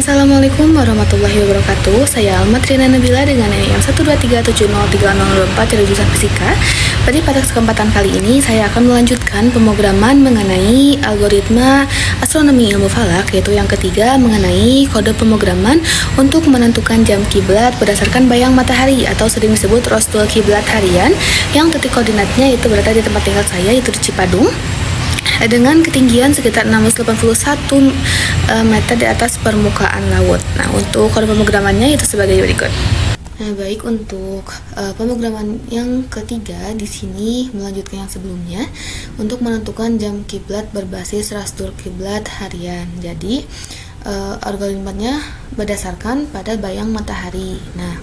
Assalamualaikum warahmatullahi wabarakatuh. Saya Almatrina Nabila dengan NIM 123703024 dari jurusan Fisika. Pada kesempatan kali ini saya akan melanjutkan pemrograman mengenai algoritma astronomi ilmu falak, yaitu yang ketiga mengenai kode pemrograman untuk menentukan jam kiblat berdasarkan bayang matahari atau sering disebut rostul kiblat harian, yang titik koordinatnya itu berada di tempat tinggal saya, yaitu di Cipadung, dengan ketinggian sekitar 681 meter di atas permukaan laut. Nah, untuk kode pemrogramannya itu sebagai berikut. Nah, baik, untuk pemrograman yang ketiga di sini melanjutkan yang sebelumnya untuk menentukan jam kiblat berbasis rastul kiblat harian. Jadi, algoritmanya berdasarkan pada bayang matahari. Nah,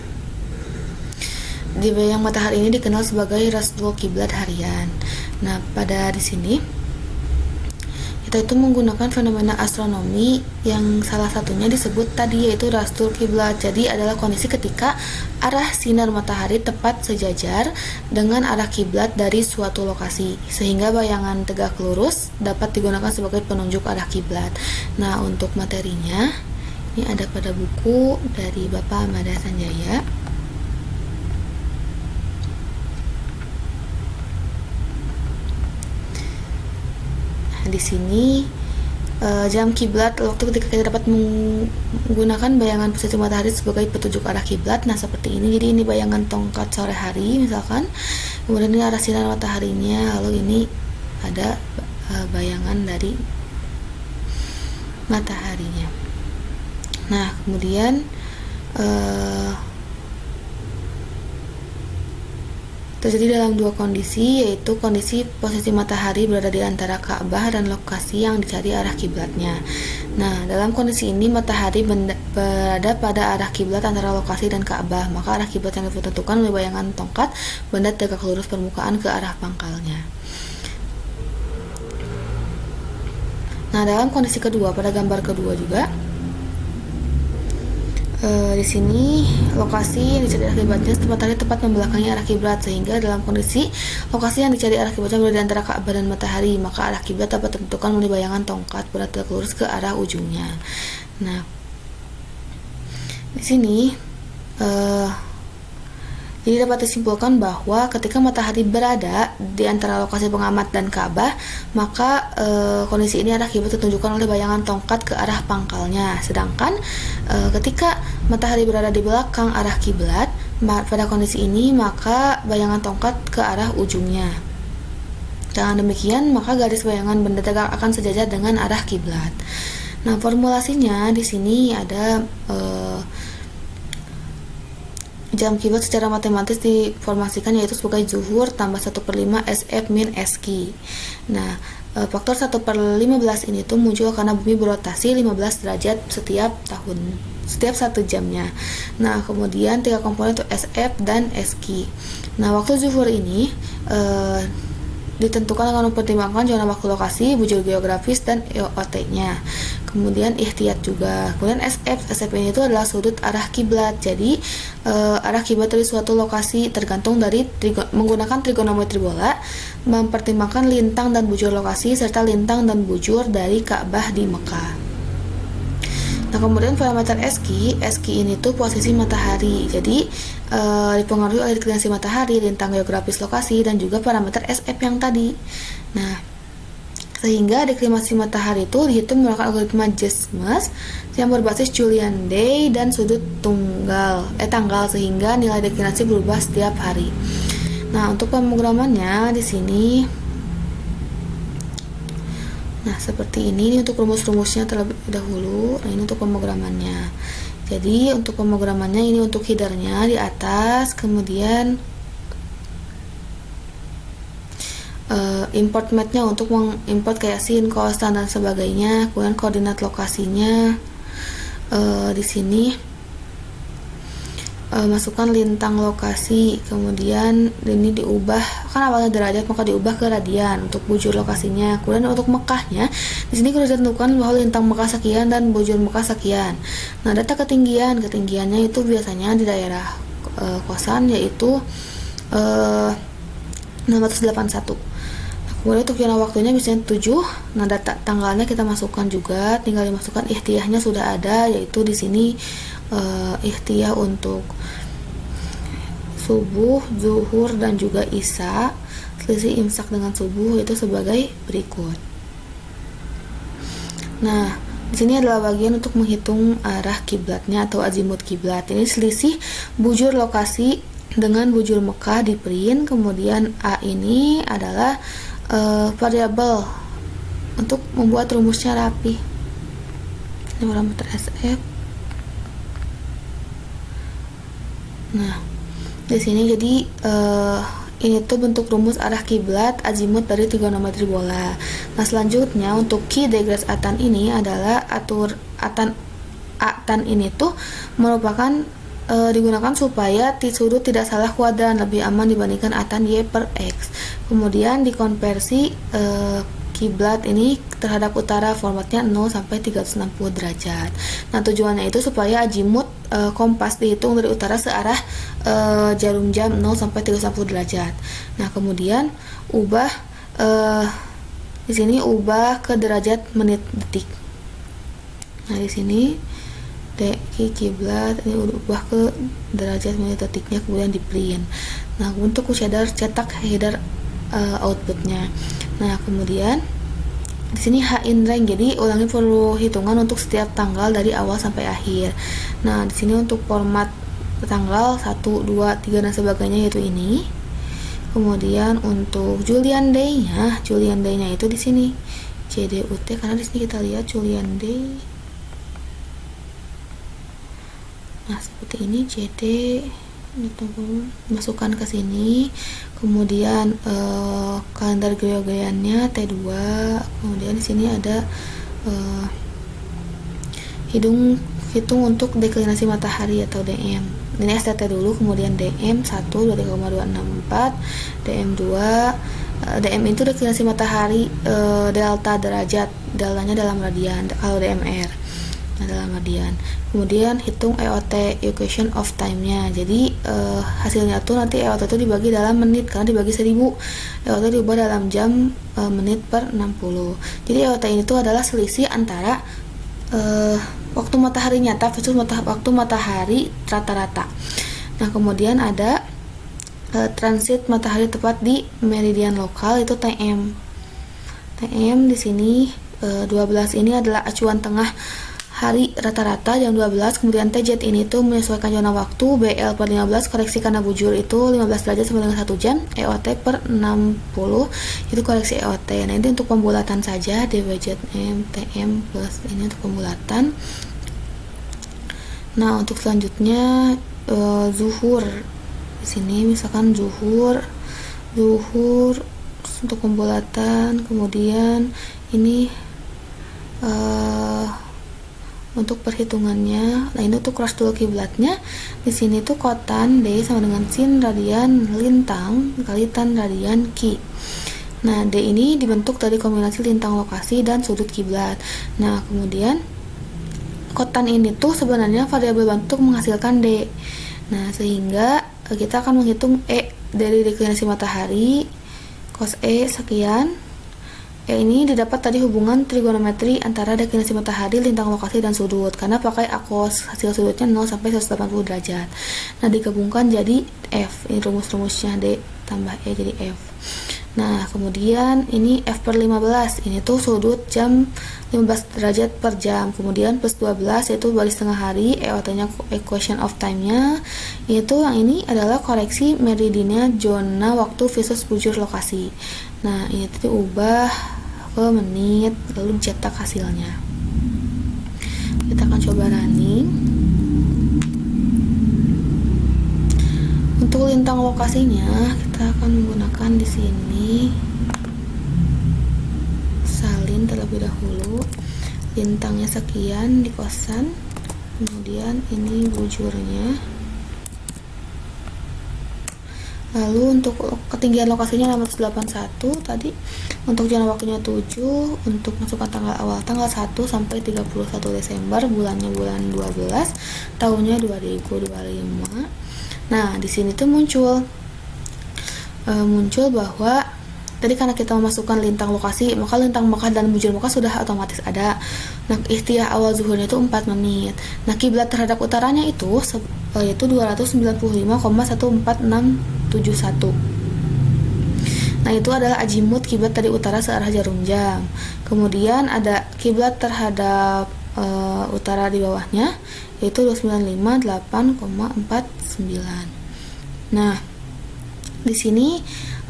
di bayang matahari ini dikenal sebagai rastul kiblat harian. Nah, pada di sini kita itu menggunakan fenomena astronomi yang salah satunya disebut tadi, yaitu rastul kiblat. Jadi adalah kondisi ketika arah sinar matahari tepat sejajar dengan arah kiblat dari suatu lokasi, sehingga bayangan tegak lurus dapat digunakan sebagai penunjuk arah kiblat. Nah, untuk materinya ini ada pada buku dari Bapak Amada Sanjaya. Di sini jam kiblat waktu ketika kita dapat menggunakan bayangan posisi matahari sebagai petunjuk arah kiblat. Nah, seperti ini. Jadi ini bayangan tongkat sore hari misalkan, kemudian ini arah sinar mataharinya, lalu ini ada bayangan dari mataharinya. Nah, kemudian terjadi dalam dua kondisi, yaitu kondisi posisi matahari berada di antara Ka'bah dan lokasi yang dicari arah kiblatnya. Nah, dalam kondisi ini matahari berada pada arah kiblat antara lokasi dan Ka'bah, maka arah kiblat yang ditentukan oleh bayangan tongkat benda tegak lurus permukaan ke arah pangkalnya. Nah, dalam kondisi kedua, pada gambar kedua juga, di sini lokasi yang dicari arah kiblatnya matahari tepat membelakangi arah kiblat, sehingga dalam kondisi lokasi yang dicari arah kiblatnya berada di antara Ka'bah dan matahari, maka arah kiblat dapat ditentukan melalui bayangan tongkat berada tegak lurus ke arah ujungnya. Nah, di sini jadi dapat disimpulkan bahwa ketika matahari berada di antara lokasi pengamat dan Ka'bah, maka kondisi ini arah kiblat ditunjukkan oleh bayangan tongkat ke arah pangkalnya. Sedangkan ketika matahari berada di belakang arah kiblat, pada kondisi ini maka bayangan tongkat ke arah ujungnya. Dengan demikian, maka garis bayangan benda tegak akan sejajar dengan arah kiblat. Nah, formulasinya di sini ada jam kiblat secara matematis diformasikan yaitu sebagai zuhur tambah 1/5 SF min SQ. Nah, faktor 1/15 ini tuh muncul karena bumi berotasi 15 derajat setiap tahun, setiap 1 jamnya. Nah, kemudian tiga komponen itu SF dan SQ. Nah, waktu zuhur ini ditentukan dengan mempertimbangkan zona waktu lokasi, bujur geografis, dan EOT-nya. Kemudian ihtiyat juga. Kemudian SF ini itu adalah sudut arah kiblat. Jadi arah kiblat dari suatu lokasi tergantung dari menggunakan trigonometri bola, mempertimbangkan lintang dan bujur lokasi serta lintang dan bujur dari Ka'bah di Mekah. Nah, kemudian parameter SQ ini tuh posisi matahari. Jadi dipengaruhi oleh deklinasi matahari, lintang geografis lokasi, dan juga parameter SF yang tadi. Nah, sehingga deklinasi matahari itu dihitung menggunakan algoritma Jasmus yang berbasis Julian Day dan sudut tanggal, sehingga nilai deklinasi berubah setiap hari. Nah, untuk pemrogramannya di sini, nah seperti ini untuk rumus-rumusnya terlebih dahulu. Nah, ini untuk pemrogramannya. Jadi untuk pemrogramannya ini untuk headernya di atas, kemudian import matnya untuk mengimport kayak sin, kostan dan sebagainya. Kemudian koordinat lokasinya di sini masukkan lintang lokasi, kemudian ini diubah, kan awalnya derajat maka diubah ke radian untuk bujur lokasinya. Kemudian untuk Mekahnya di sini sudah ditentukan bahwa lintang Mekah sekian dan bujur Mekah sekian. Nah, data ketinggiannya itu biasanya di daerah kosan, yaitu 681. Kemudian untuk zona waktunya misalnya 7. Nah, data tanggalnya kita masukkan juga, tinggal dimasukkan ihtiyahnya sudah ada, yaitu di sini ihtiyah untuk subuh, zuhur dan juga isya. Selisih imsak dengan subuh itu sebagai berikut. Nah, di sini adalah bagian untuk menghitung arah kiblatnya atau azimut kiblat. Ini selisih bujur lokasi dengan bujur Mekah di print. Kemudian A ini adalah variabel untuk membuat rumusnya rapi. Ini parameter SF. Nah, di sini jadi ini tuh bentuk rumus arah kiblat azimut dari trigonometri bola. Nah, selanjutnya untuk key degrees atan ini adalah atan ini tuh merupakan digunakan supaya sudut tidak salah kuadran, lebih aman dibandingkan atan Y per X. Kemudian dikonversi kiblat ini terhadap utara, formatnya 0 sampai 360 derajat. Nah, tujuannya itu supaya azimut kompas dihitung dari utara searah jarum jam 0 sampai 360 derajat. Nah, kemudian ubah di sini ubah ke derajat menit detik. Nah, di sini kiblat ini ubah ke derajat menit detiknya, kemudian di print. Nah, untuk shader cetak header outputnya. Nah, kemudian di sini H in rank, jadi ulangi perlu hitungan untuk setiap tanggal dari awal sampai akhir. Nah, di sini untuk format tanggal 1, 2, 3 dan sebagainya yaitu ini. Kemudian untuk Julian Day-nya itu di sini JDUT, karena di sini kita lihat Julian Day. Nah, seperti ini JD, masukkan ke sini. Kemudian kalender Gregoriannya T2. Kemudian di sini ada hitung untuk deklinasi matahari atau DM. Ini STT dulu, kemudian DM 1 23,264, DM 2. DM itu deklinasi matahari delta derajat, deltanya dalam radian kalau DMR. Nah, dalam radian. Kemudian hitung EOT, equation of time-nya. Jadi hasilnya tuh nanti EOT itu dibagi dalam menit, karena dibagi 1000. EOT diubah dalam jam menit per 60. Jadi EOT ini tuh adalah selisih antara waktu matahari nyata versus waktu matahari rata-rata. Nah, kemudian ada transit matahari tepat di meridian lokal, itu TM. TM di sini 12 ini adalah acuan tengah hari rata-rata jam 12. Kemudian TZ ini tuh menyesuaikan zona waktu. BL per 15 koreksi karena bujur itu 15 derajat sama dengan 1 jam. EOT per 60 itu koreksi EOT. Nah, ini untuk pembulatan saja, DWZM TM plus ini untuk pembulatan. Nah, untuk selanjutnya zuhur. Di sini misalkan zuhur untuk pembulatan. Kemudian ini untuk perhitungannya. Nah, ini untuk cross dulu kiblatnya. Di sini tuh kotan D sama dengan sin radian lintang kali tan radian ki. Nah, D ini dibentuk dari kombinasi lintang lokasi dan sudut kiblat. Nah, kemudian kotan ini tuh sebenarnya variabel bentuk menghasilkan D. Nah, sehingga kita akan menghitung E dari deklinasi matahari, cos E sekian. E ini didapat tadi hubungan trigonometri antara deklinasi matahari, lintang lokasi, dan sudut, karena pakai akos, hasil sudutnya 0 sampai 180 derajat. Nah, digabungkan jadi F. Ini rumus-rumusnya D tambah E jadi F. Nah, kemudian ini F per 15, ini tuh sudut jam 15 derajat per jam. Kemudian plus 12 yaitu baris tengah hari, EOT-nya equation of time-nya. Itu yang ini adalah koreksi meridiannya zona waktu versus bujur lokasi. Nah, ini tuh diubah ke menit, lalu cetak hasilnya. Kita akan coba running. Untuk lintang lokasinya, kita akan menggunakan di sini salin terlebih dahulu. Lintangnya sekian di kosan, kemudian ini bujurnya. Lalu untuk ketinggian lokasinya 681 tadi. Untuk zona waktunya 7, untuk masukkan tanggal awal tanggal 1 sampai 31 Desember, bulannya bulan 12, tahunnya 2025. Nah, di sini tuh muncul bahwa Tadi karena kita memasukkan lintang lokasi, maka lintang Mekah dan bujur Mekah sudah otomatis ada. Nah, ihtiyah awal zuhurnya itu 4 menit. Nah, kiblat terhadap utaranya itu yaitu 295,14671. Nah, itu adalah azimut kiblat dari utara searah jarum jam. Kemudian ada kiblat terhadap utara di bawahnya yaitu 295,849. Nah, di sini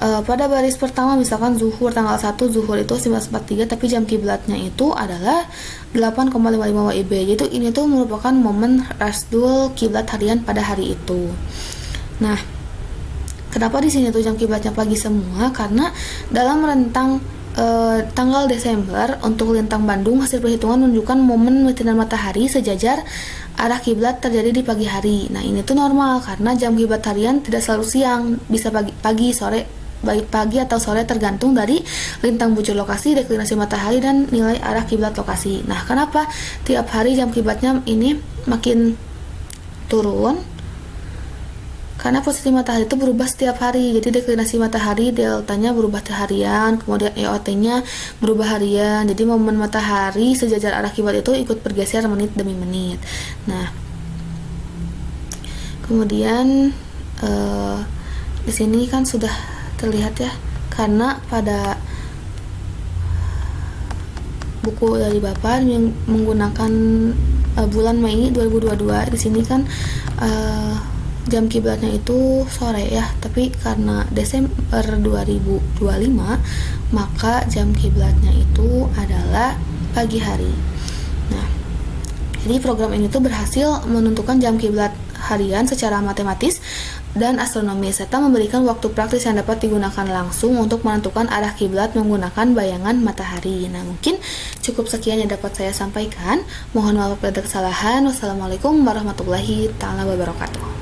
pada baris pertama misalkan zuhur tanggal 1 zuhur itu 1943 tapi jam kiblatnya itu adalah 8,55 WIB. Jadi ini tuh merupakan momen rasdul kiblat harian pada hari itu. Nah, kenapa di sini tuh jam kiblatnya pagi semua? Karena dalam rentang tanggal Desember untuk lintang Bandung hasil perhitungan menunjukkan momen sinar matahari sejajar arah kiblat terjadi di pagi hari. Nah, ini tuh normal karena jam kiblat harian tidak selalu siang, bisa pagi, sore, baik pagi atau sore tergantung dari lintang bujur lokasi, deklinasi matahari dan nilai arah kiblat lokasi. Nah, kenapa tiap hari jam kiblatnya ini makin turun? Karena posisi matahari itu berubah setiap hari. Jadi deklinasi matahari deltanya berubah harian, kemudian EOT-nya berubah harian. Jadi momen matahari sejajar arah kiblat itu ikut bergeser menit demi menit. Nah, kemudian di sini kan sudah terlihat ya, karena pada buku dari Bapak yang menggunakan bulan Mei 2022 di sini kan jam kiblatnya itu sore ya, tapi karena Desember 2025 maka jam kiblatnya itu adalah pagi hari. Nah, jadi program ini tuh berhasil menentukan jam kiblat harian secara matematis dan astronomis serta memberikan waktu praktis yang dapat digunakan langsung untuk menentukan arah kiblat menggunakan bayangan matahari. Nah, mungkin cukup sekian yang dapat saya sampaikan. Mohon maaf apabila ada kesalahan. Wassalamualaikum warahmatullahi taala wabarakatuh.